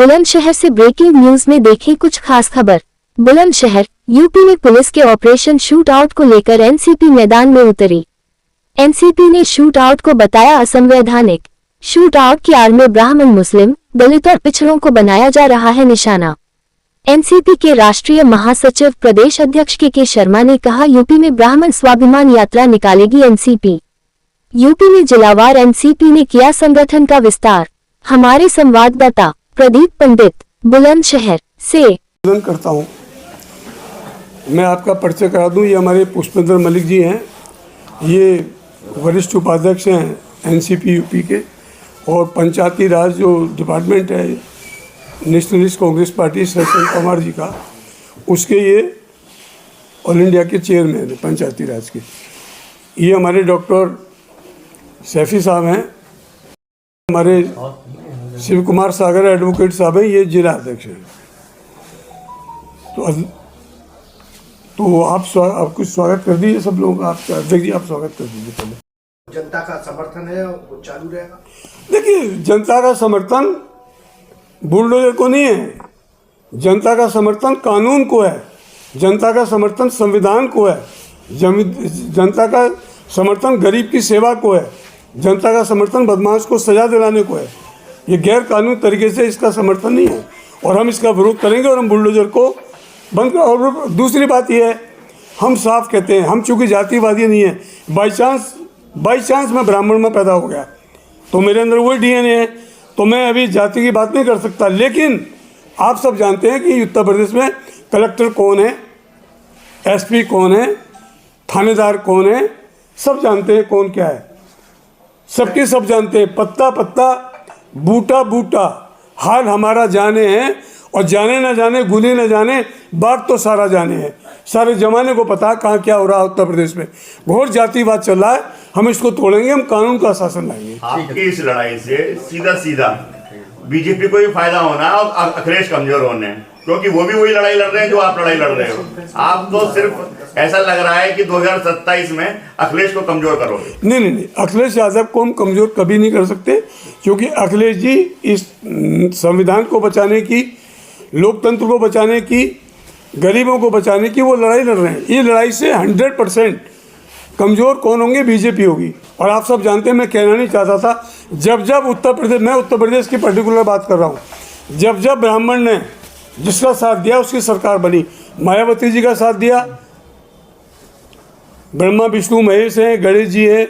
बुलंदशहर से breaking news में देखें कुछ खास खबर। बुलंदशहर यूपी में पुलिस के ऑपरेशन शूट आउट को लेकर एनसीपी मैदान में उतरी। एनसीपी ने शूट आउट को बताया असंवैधानिक। शूट आउट की आड़ में ब्राह्मण, मुस्लिम, दलित और पिछड़ों को बनाया जा रहा है निशाना। एनसीपी के राष्ट्रीय महासचिव प्रदेश अध्यक्ष के शर्मा ने कहा, यूपी में ब्राह्मण स्वाभिमान यात्रा निकालेगी एनसीपी। यूपी में जिलावार एनसीपी ने किया संगठन का विस्तार। हमारे संवाददाता प्रदीप पंडित बुलंदशहर से करता हूं। मैं आपका परिचय करा दूं, ये हमारे पुष्पेंद्र मलिक जी हैं। ये वरिष्ठ उपाध्यक्ष हैं एनसीपी यूपी के, और पंचायती राज जो डिपार्टमेंट है नेशनलिस्ट कांग्रेस पार्टी शरद पवार जी का, उसके ये ऑल इंडिया के चेयरमैन हैं पंचायती राज के। ये हमारे डॉक्टर सैफी साहब हैं, हमारे शिव कुमार सागर एडवोकेट साहब हैं, ये जिला अध्यक्ष हैं। तो आप कुछ स्वागत कर दीजिए सब लोग। आप अध्यक्ष जी, आप स्वागत कर दीजिए। पहले जनता का समर्थन है वो चालू रहेगा। देखिए, जनता का समर्थन बुलडोजर को नहीं है, जनता का समर्थन कानून को है, जनता का समर्थन संविधान को है, जनता का समर्थन गरीब की सेवा को है, जनता का समर्थन बदमाश को सजा दिलाने को है। ये गैर कानूनी तरीके से इसका समर्थन नहीं है और हम इसका विरोध करेंगे और हम बुलडोजर को बंद कर। और दूसरी बात यह है, हम साफ कहते हैं, हम चूँकि जातिवादी नहीं है, बाई चांस मैं ब्राह्मण में पैदा हो गया तो मेरे अंदर वही डीएनए है, तो मैं अभी जाति की बात नहीं कर सकता। लेकिन आप सब जानते हैं कि उत्तर प्रदेश में कलेक्टर कौन है, एसपी कौन है, थानेदार कौन है, सब जानते हैं कौन क्या है, सबके सब जानते हैं। पत्ता पत्ता, बूटा बूटा, हाल हमारा जाने हैं, और जाने ना जाने, गुली ना जाने, बात तो सारा जाने हैं। सारे जमाने को पता है कहाँ क्या हो रहा है उत्तर प्रदेश में। घोर जातिवाद चल रहा है, हम इसको तोड़ेंगे, हम कानून का शासन लाएंगे। आपकी इस लड़ाई से सीधा सीधा बीजेपी को भी फायदा होना है और अखिलेश कमजोर होने हैं, क्योंकि वो भी वही लड़ाई लड़ रहे हैं जो आप लड़ाई लड़ रहे हो। आप तो सिर्फ ऐसा लग रहा है कि 2027 में अखिलेश को कमजोर करोगे। नहीं, अखिलेश यादव को हम कमजोर कभी नहीं कर सकते, क्योंकि अखिलेश जी इस संविधान को बचाने की, लोकतंत्र को बचाने की, गरीबों को बचाने की वो लड़ाई लड़ रहे हैं। ये लड़ाई से 100% कमज़ोर कौन होंगे? बीजेपी होगी। और आप सब जानते हैं, मैं कहना नहीं चाहता था, जब उत्तर प्रदेश, मैं उत्तर प्रदेश की पर्टिकुलर बात कर रहा हूँ, जब ब्राह्मण ने जिसका साथ दिया उसकी सरकार बनी। मायावती जी का साथ दिया, ब्रह्मा विष्णु महेश हैं, गणेश जी हैं,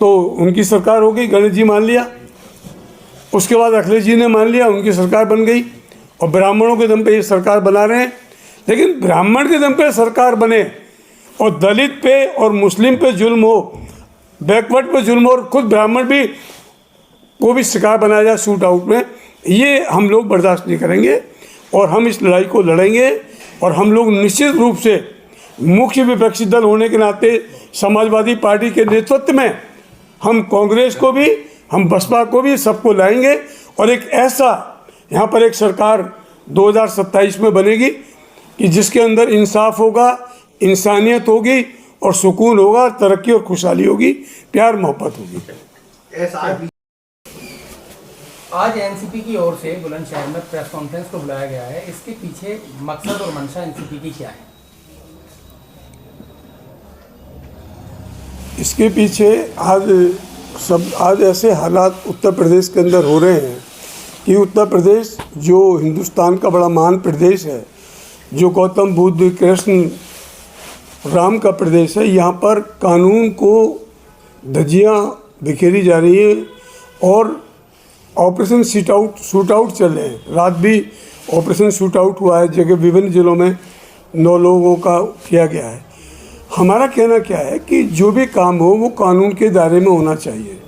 तो उनकी सरकार हो गई, गणेश जी मान लिया। उसके बाद अखिलेश जी ने मान लिया, उनकी सरकार बन गई। और ब्राह्मणों के दम पे ये सरकार बना रहे हैं। लेकिन ब्राह्मण के दम पे सरकार बने और दलित पे और मुस्लिम पे जुल्म हो, बैकवर्ड पे जुल्म हो, और खुद ब्राह्मण भी को भी शिकार बनाया जाए शूट आउट में, ये हम लोग बर्दाश्त नहीं करेंगे और हम इस लड़ाई को लड़ेंगे। और हम लोग निश्चित रूप से मुख्य विपक्षी दल होने के नाते समाजवादी पार्टी के नेतृत्व में हम कांग्रेस को भी, हम बसपा को भी, सबको लाएंगे। और एक ऐसा यहाँ पर एक सरकार 2027 में बनेगी कि जिसके अंदर इंसाफ होगा, इंसानियत होगी और सुकून होगा, तरक्की और खुशहाली होगी, प्यार मोहब्बत होगी। आज एनसीपी की ओर से बुलंदशहर में प्रेस कॉन्फ्रेंस को बुलाया गया है, इसके पीछे मकसद और मंशा एनसीपी की क्या है? इसके पीछे आज ऐसे हालात उत्तर प्रदेश के अंदर हो रहे हैं कि उत्तर प्रदेश जो हिंदुस्तान का बड़ा महान प्रदेश है, जो गौतम बुद्ध, कृष्ण, राम का प्रदेश है, यहाँ पर कानून को धज्जियाँ बिखेरी जा रही हैं और ऑपरेशन शूट आउट चल रहे हैं। रात भी ऑपरेशन शूट आउट हुआ है, जगह विभिन्न जिलों में 9 लोगों का किया गया है। हमारा कहना क्या है कि जो भी काम हो वो कानून के दायरे में होना चाहिए।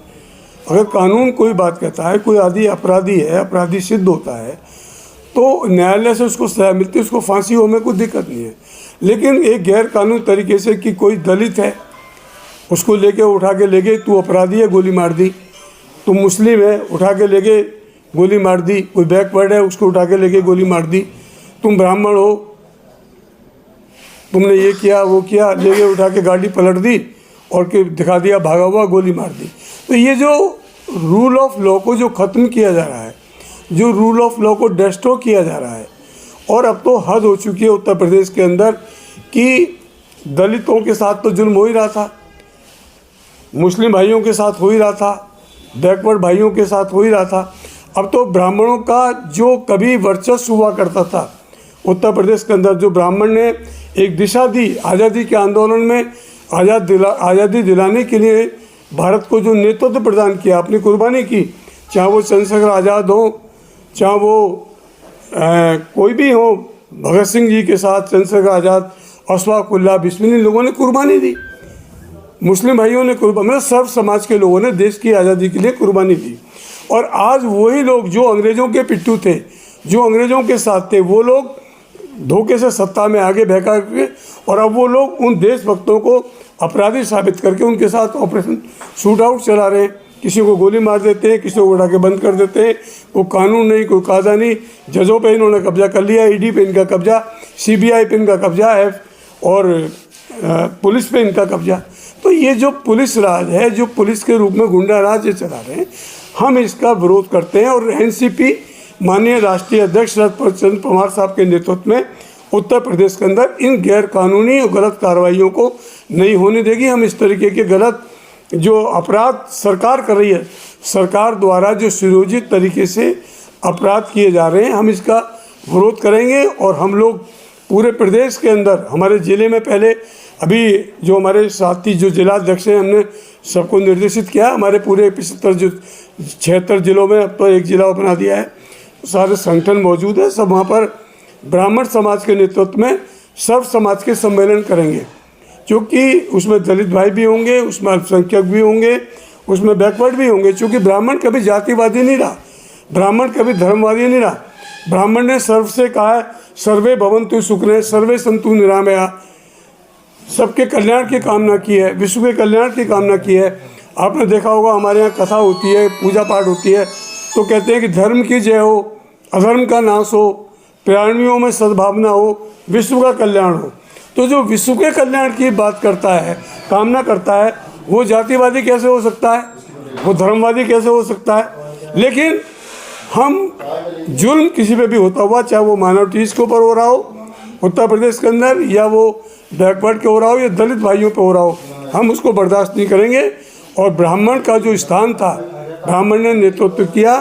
अगर कानून कोई बात कहता है, कोई आदि अपराधी है, अपराधी सिद्ध होता है, तो न्यायालय से उसको सजा मिलती है, उसको फांसी हो में कोई दिक्कत नहीं है। लेकिन एक गैर कानूनी तरीके से कि कोई दलित है, उसको लेके उठा के ले गए, तू अपराधी है, गोली मार दी। तू मुस्लिम है, उठा के ले गए, गोली मार दी। कोई बैकवर्ड है, उसको उठा के ले गए, गोली मार दी। तुम ब्राह्मण हो, तुमने ये किया वो किया, ले गए उठा के गाड़ी पलट दी और के दिखा दिया भागा हुआ, गोली मार दी। तो ये जो रूल ऑफ लॉ को जो ख़त्म किया जा रहा है, जो रूल ऑफ लॉ को डिस्ट्रॉय किया जा रहा है। और अब तो हद हो चुकी है उत्तर प्रदेश के अंदर कि दलितों के साथ तो जुल्म हो ही रहा था, मुस्लिम भाइयों के साथ हो ही रहा था, बैकवर्ड भाइयों के साथ हो ही रहा था। अब तो ब्राह्मणों का जो कभी वर्चस्व हुआ करता था उत्तर प्रदेश के अंदर, जो ब्राह्मण ने एक दिशा दी आज़ादी के आंदोलन में, आज़ादी दिलाने के लिए भारत को जो नेतृत्व प्रदान किया, अपनी कुर्बानी की, चाहे वो चंद्रशेखर आज़ाद हो, चाहे वो कोई भी हो, भगत सिंह जी के साथ चंद्रशेखर आज़ाद, अशफाक उल्लाह बिस्मिल, लोगों ने कुर्बानी दी, मुस्लिम भाइयों ने कुर्बानी, मतलब सर्व समाज के लोगों ने देश की आज़ादी के लिए कुर्बानी दी। और आज वही लोग जो अंग्रेज़ों के पिट्ठू थे, जो अंग्रेज़ों के साथ थे, वो लोग धोखे से सत्ता में आगे बहका के, और अब वो लोग उन देशभक्तों को अपराधी साबित करके उनके साथ ऑपरेशन शूट आउट चला रहे हैं। किसी को गोली मार देते हैं, किसी को उड़ा के बंद कर देते हैं, कोई कानून नहीं, कोई कायदा नहीं। जजों पे इन्होंने कब्जा कर लिया, ईडी पे इनका कब्जा, सीबीआई पे इनका कब्जा है, और पुलिस पे इनका कब्जा। तो ये जो पुलिस राज है, जो पुलिस के रूप में गुंडा राज ये चला रहे हैं, हम इसका विरोध करते हैं। और एनसीपी माननीय राष्ट्रीय अध्यक्ष शरद चंद्र पवार साहब के नेतृत्व में उत्तर प्रदेश के अंदर इन गैर कानूनी और गलत कार्रवाइयों को नहीं होने देगी। हम इस तरीके के गलत जो अपराध सरकार कर रही है, सरकार द्वारा जो सुयोजित तरीके से अपराध किए जा रहे हैं, हम इसका विरोध करेंगे। और हम लोग पूरे प्रदेश के अंदर, हमारे ज़िले में पहले अभी जो हमारे साथी जो जिलाध्यक्ष हैं, हमने सबको निर्देशित किया, हमारे पूरे 76 जिलों में अब तो एक जिला बना दिया है, सारे संगठन मौजूद है, सब वहाँ पर ब्राह्मण समाज के नेतृत्व में सर्व समाज के सम्मेलन करेंगे, क्योंकि उसमें दलित भाई भी होंगे, उसमें अल्पसंख्यक भी होंगे, उसमें बैकवर्ड भी होंगे। क्योंकि ब्राह्मण कभी जातिवादी नहीं रहा, ब्राह्मण कभी धर्मवादी नहीं रहा। ब्राह्मण ने सर्व से कहा है, सर्वे भवन्तु सुखिनः सर्वे सन्तु निरामया, सबके कल्याण की कामना की है, विश्व के कल्याण की कामना की है। आपने देखा होगा हमारे यहाँ कथा होती है, पूजा पाठ होती है, तो कहते हैं कि धर्म की जय हो, अधर्म का नाश हो, प्राणियों में सद्भावना हो, विश्व का कल्याण हो। तो जो विश्व के कल्याण की बात करता है, कामना करता है, वो जातिवादी कैसे हो सकता है, वो धर्मवादी कैसे हो सकता है। लेकिन हम जुल्म किसी पे भी होता हुआ, चाहे वो माइनॉरिटीज़ के ऊपर हो रहा हो उत्तर प्रदेश के अंदर, या वो बैकवर्ड के हो रहा हो, या दलित भाइयों पे हो रहा हो, हम उसको बर्दाश्त नहीं करेंगे। और ब्राह्मण का जो स्थान था, ब्राह्मण ने नेतृत्व किया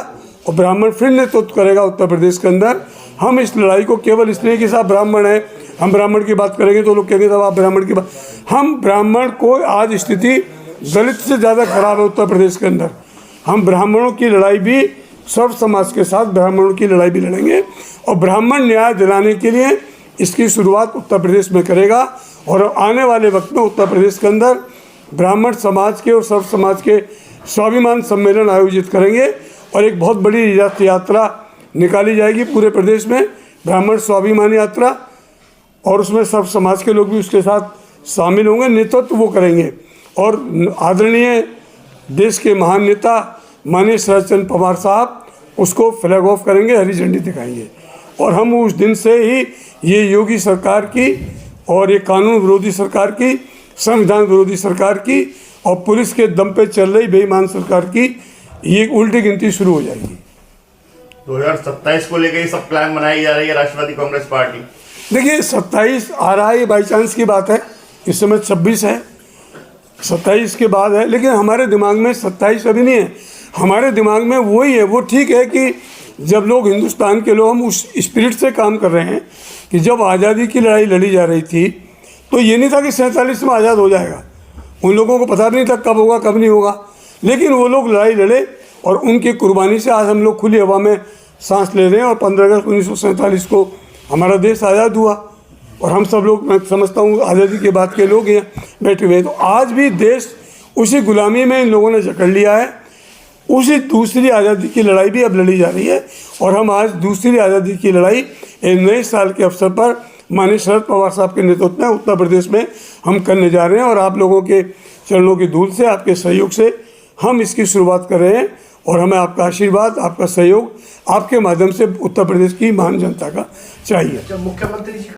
और ब्राह्मण फिर नेतृत्व करेगा उत्तर प्रदेश के अंदर। हम इस लड़ाई को केवल इसलिए कि साहब ब्राह्मण है, हम ब्राह्मण की बात करेंगे तो लोग कहेंगे साहब आप ब्राह्मण की बात, हम ब्राह्मण को आज स्थिति दलित से ज़्यादा खराब है उत्तर प्रदेश के अंदर। हम ब्राह्मणों की लड़ाई भी सर्व समाज के साथ ब्राह्मणों की लड़ाई भी लड़ेंगे, और ब्राह्मण न्याय दिलाने के लिए इसकी शुरुआत उत्तर प्रदेश में करेगा। और आने वाले वक्त में उत्तर प्रदेश के अंदर ब्राह्मण समाज के और सर्व समाज के स्वाभिमान सम्मेलन आयोजित करेंगे, और एक बहुत बड़ी रथ यात्रा निकाली जाएगी पूरे प्रदेश में, ब्राह्मण स्वाभिमान यात्रा, और उसमें सर्व समाज के लोग भी उसके साथ शामिल होंगे, नेतृत्व वो करेंगे। और आदरणीय देश के महान नेता माननीय शरद चंद्र पवार साहब उसको फ्लैग ऑफ करेंगे, हरी झंडी दिखाएंगे। और हम उस दिन से ही ये योगी सरकार की और ये कानून विरोधी सरकार की, संविधान विरोधी सरकार की और पुलिस के दम पे चल रही बेईमान सरकार की ये उल्टी गिनती शुरू हो जाएगी। 2027 को लेकर ये सब प्लान बनाई जा रही है राष्ट्रवादी कांग्रेस पार्टी। देखिए 27 आ रहा है, ये बाई चांस की बात है, इस समय 26 है, 27 के बाद है, लेकिन हमारे दिमाग में 27 अभी नहीं है। हमारे दिमाग में वही है, वो ठीक है कि जब लोग हिंदुस्तान के लोग, हम उस स्पिरिट से काम कर रहे हैं कि जब आज़ादी की लड़ाई लड़ी जा रही थी तो ये नहीं था कि 47 में आज़ाद हो जाएगा, उन लोगों को पता भी नहीं था कब होगा कब नहीं होगा, लेकिन वो लोग लड़ाई लड़े और उनकी कुर्बानी से आज हम लोग खुली हवा में सांस ले रहे हैं। और 15 अगस्त 1947 को हमारा देश आज़ाद हुआ, और हम सब लोग, मैं समझता हूँ आज़ादी के बाद के लोग यहाँ बैठे हुए हैं। तो आज भी देश उसी गुलामी में इन लोगों ने जकड़ लिया है, उसी दूसरी आज़ादी की लड़ाई भी अब लड़ी जा रही है। और हम आज दूसरी आज़ादी की लड़ाई एक नए साल के अवसर पर माननीय शरद पवार साहब के नेतृत्व में उत्तर प्रदेश में हम करने जा रहे हैं, और आप लोगों के चरणों की धूल से, आपके सहयोग से हम इसकी शुरुआत कर रहे हैं। और हमें आपका आशीर्वाद, आपका सहयोग, आपके माध्यम से उत्तर प्रदेश की महान जनता का चाहिए। मुख्यमंत्री जी